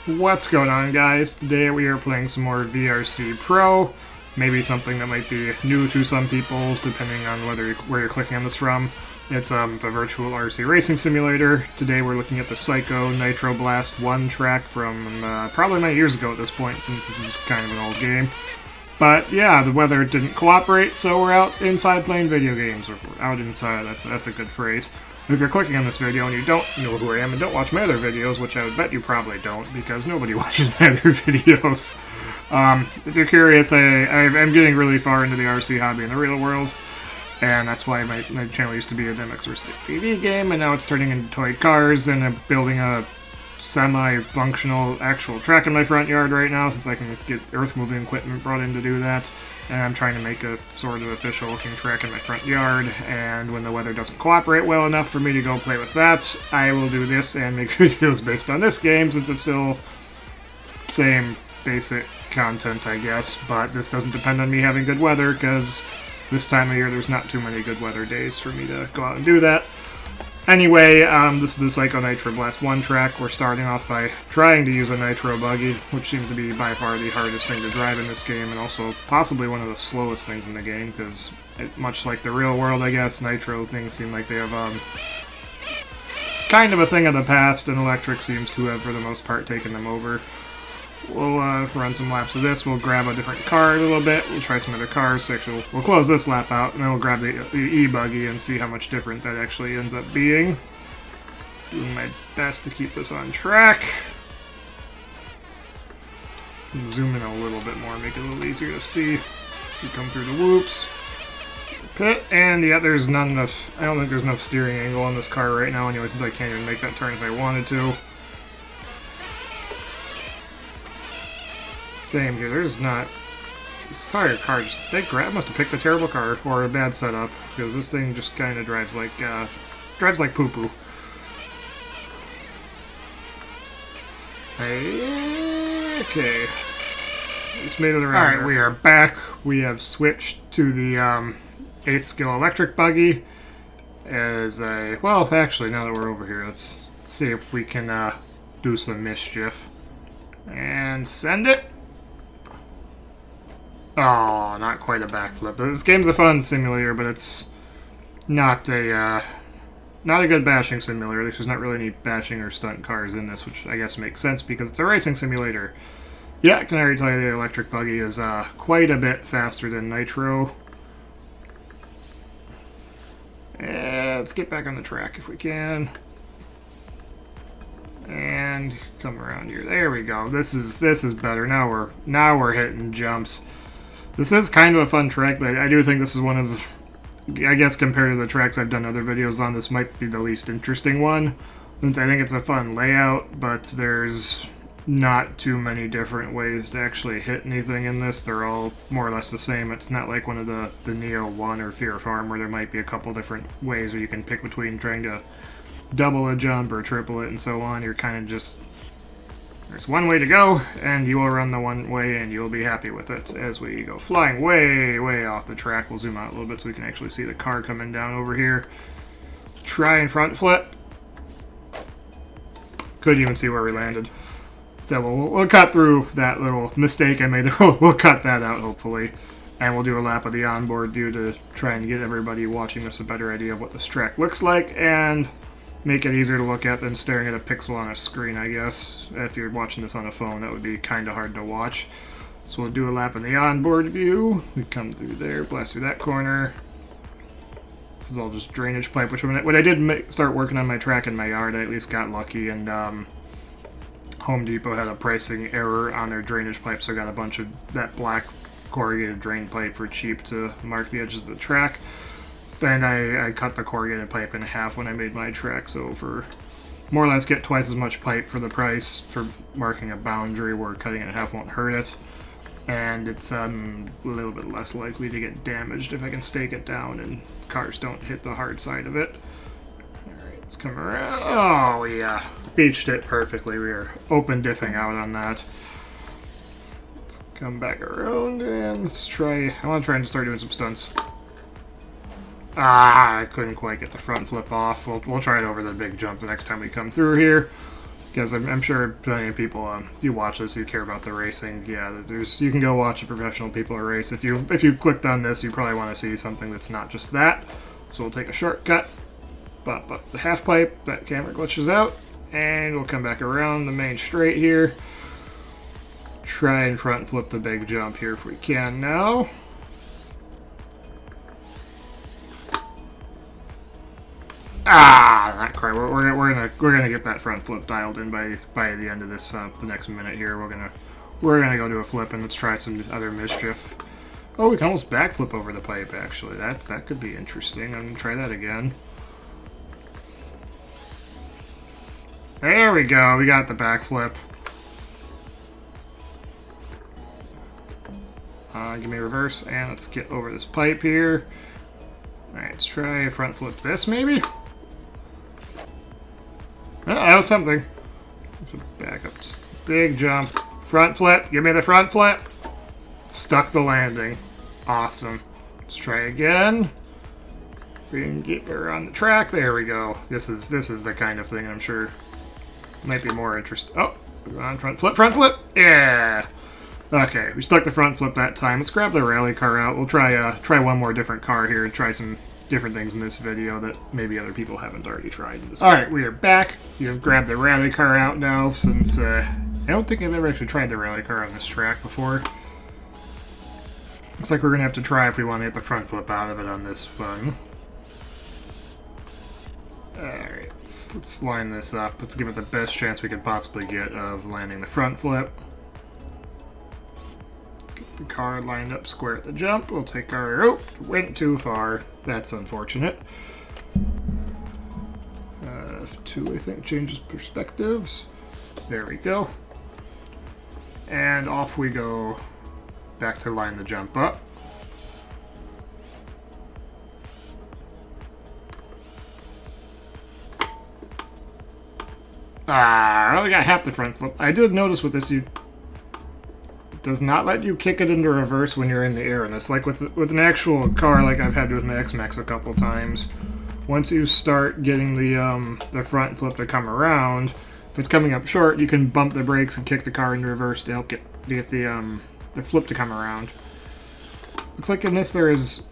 What's going on, guys? Today we are playing some more VRC Pro. Maybe something that might be new to some people, depending on where you're clicking on this from. It's a virtual RC racing simulator. Today we're looking at the Psycho Nitro Blast 1 track from probably 9 years ago at this point, since this is kind of an old game. But yeah, the weather didn't cooperate, so we're out inside playing video games. Or we're out inside, that's a good phrase. If you're clicking on this video and you don't know who I am and don't watch my other videos, which I would bet you probably don't, because nobody watches my other videos. If you're curious, I'm getting really far into the RC hobby in the real world, and that's why my channel used to be a MX vs. TV game, and now it's turning into toy cars, and I'm building a semi-functional actual track in my front yard right now, since I can get earth-moving equipment brought in to do that. And I'm trying to make a sort of official-looking track in my front yard, and when the weather doesn't cooperate well enough for me to go play with that, I will do this and make videos based on this game, since it's still same basic content, I guess, but this doesn't depend on me having good weather, because this time of year there's not too many good weather days for me to go out and do that. Anyway, this is the Psycho Nitro Blast 1 track. We're starting off by trying to use a Nitro buggy, which seems to be by far the hardest thing to drive in this game, and also possibly one of the slowest things in the game, because much like the real world, I guess, Nitro things seem like they have kind of a thing of the past, and electric seems to have, for the most part, taken them over. We'll run some laps of this. We'll grab a different car a little bit. We'll try some other cars. So actually, we'll close this lap out, and then we'll grab the e-buggy and see how much different that actually ends up being. Doing my best to keep this on track. Zoom in a little bit more, make it a little easier to see. We come through the whoops. Pit, and yeah, there's not enough. I don't think there's enough steering angle on this car right now, anyway, since I can't even make that turn if I wanted to. Same here, there's not... This entire car just... must have picked a terrible car, or a bad setup, because this thing just kind of drives like poo-poo. Okay. Just made it around. Alright, we are back. We have switched to the 8th skill electric buggy as a... Well, actually, now that we're over here, let's see if we can do some mischief. And send it. Oh, not quite a backflip. This game's a fun simulator, but it's not a good bashing simulator. There's not really any bashing or stunt cars in this, which I guess makes sense because it's a racing simulator. Yeah, I can already tell you the electric buggy is quite a bit faster than Nitro. And let's get back on the track if we can. And come around here. There we go. This is better. Now we're hitting jumps. This is kind of a fun track, but I do think this is one of, I guess compared to the tracks I've done other videos on, this might be the least interesting one. Since I think it's a fun layout, but there's not too many different ways to actually hit anything in this. They're all more or less the same. It's not like one of the Neo 1 or Fear Farm where there might be a couple different ways where you can pick between trying to double a jump or triple it and so on. You're kind of just... There's one way to go, and you will run the one way, and you'll be happy with it as we go flying way, way off the track. We'll zoom out a little bit so we can actually see the car coming down over here. Try and front flip. Couldn't even see where we landed. So we'll cut through that little mistake I made there. We'll cut that out, hopefully. And we'll do a lap of the onboard view to try and get everybody watching this a better idea of what this track looks like, and make it easier to look at than staring at a pixel on a screen, I guess. If you're watching this on a phone, that would be kind of hard to watch. So we'll do a lap in the onboard view. We come through there, blast through that corner. This is all just drainage pipe, which when I did start working on my track in my yard, I at least got lucky, and Home Depot had a pricing error on their drainage pipe, so I got a bunch of that black corrugated drain pipe for cheap to mark the edges of the track. And I cut the corrugated pipe in half when I made my track, so for more or less get twice as much pipe for the price for marking a boundary where cutting it in half won't hurt it. And it's a little bit less likely to get damaged if I can stake it down and cars don't hit the hard side of it. Alright, let's come around. Oh yeah, beached it perfectly. We are open diffing out on that. Let's come back around and let's try, I want to try and start doing some stunts. Ah, I couldn't quite get the front flip off. We'll try it over the big jump the next time we come through here. Because I'm sure plenty of people, you watch this, you care about the racing. Yeah, you can go watch a professional people race. If you clicked on this, you probably want to see something that's not just that. So we'll take a shortcut, pop up the half pipe, that camera glitches out, and we'll come back around the main straight here. Try and front flip the big jump here if we can now. Ah, not quite. We're gonna get that front flip dialed in by the end of this the next minute here. We're gonna go do a flip and let's try some other mischief. Oh, we can almost backflip over the pipe. Actually, that could be interesting. I'm gonna try that again. There we go. We got the backflip. Give me a reverse and let's get over this pipe here. All right, let's try front flip this maybe. Oh, that was something. Back up. Big jump. Front flip. Give me the front flip. Stuck the landing. Awesome. Let's try again. We can get her on the track. There we go. This is the kind of thing I'm sure might be more interesting. Oh, on front flip. Front flip. Yeah. Okay, we stuck the front flip that time. Let's grab the rally car out. We'll try one more different car here and try some different things in this video that maybe other people haven't already tried. Alright, we are back. You've grabbed the rally car out now since I don't think I've ever actually tried the rally car on this track before. Looks like we're going to have to try if we want to get the front flip out of it on this one. Alright, let's line this up. Let's give it the best chance we could possibly get of landing the front flip. The car lined up square at the jump. We'll take our... Oh, went too far. That's unfortunate. F2, I think, changes perspectives. There we go. And off we go back to line the jump up. I only got half the front flip. I did notice with this, does not let you kick it into reverse when you're in the air. And it's like with an actual car, like I've had with my X-Max a couple times. Once you start getting the front flip to come around, if it's coming up short, you can bump the brakes and kick the car into reverse to help get the flip to come around. Looks like in this there is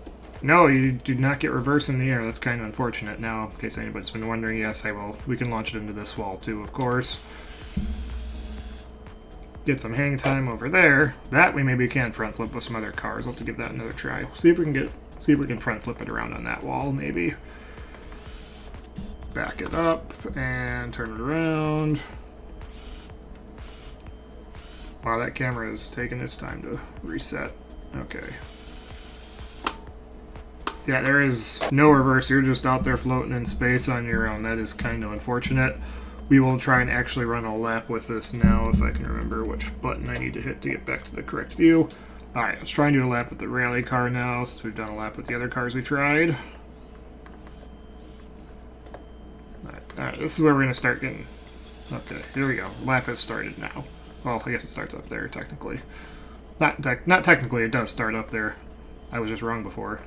no, you do not get reverse in the air. That's kind of unfortunate. Now, in case anybody's been wondering, yes, I will. We can launch it into this wall too, of course. Get some hang time over there. That we maybe can front flip with some other cars. We'll have to give that another try. See if we can front flip it around on that wall, maybe. Back it up and turn it around. Wow, that camera is taking its time to reset. Okay. Yeah, there is no reverse. You're just out there floating in space on your own. That is kind of unfortunate. We will try and actually run a lap with this now, if I can remember which button I need to hit to get back to the correct view. Alright, let's try and do a lap with the rally car now, since we've done a lap with the other cars we tried. Alright, this is where we're going to start getting... Okay, here we go. Lap has started now. Well, I guess it starts up there, technically. Not technically, it does start up there. I was just wrong before.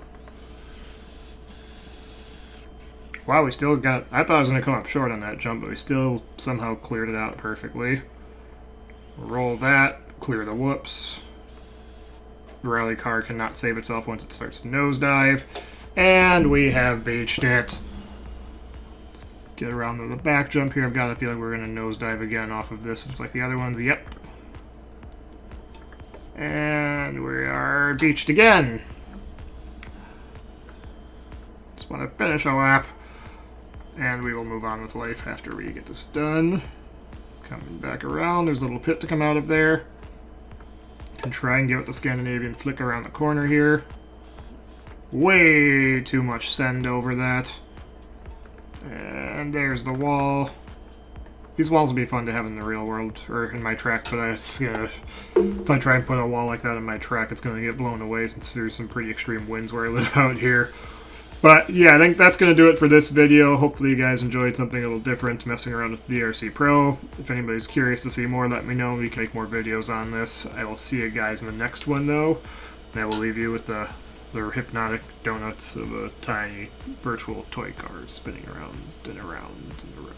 Wow, we still got... I thought I was going to come up short on that jump, but we still somehow cleared it out perfectly. Roll that, clear the whoops. The rally car cannot save itself once it starts to nosedive. And we have beached it. Let's get around to the back jump here. I've got a feeling we're going to nosedive again off of this. It's like the other ones. Yep. And we are beached again. Just want to finish a lap. And we will move on with life after we get this done. Coming back around, there's a little pit to come out of there. And try and give it the Scandinavian flick around the corner here. Way too much send over that. And there's the wall. These walls would be fun to have in the real world, or in my track, but if I try and put a wall like that in my track, it's going to get blown away since there's some pretty extreme winds where I live out here. But yeah, I think that's going to do it for this video. Hopefully you guys enjoyed something a little different, messing around with VRC Pro. If anybody's curious to see more, let me know. We can make more videos on this. I will see you guys in the next one, though. And I will leave you with the hypnotic donuts of a tiny virtual toy car spinning around and around and around.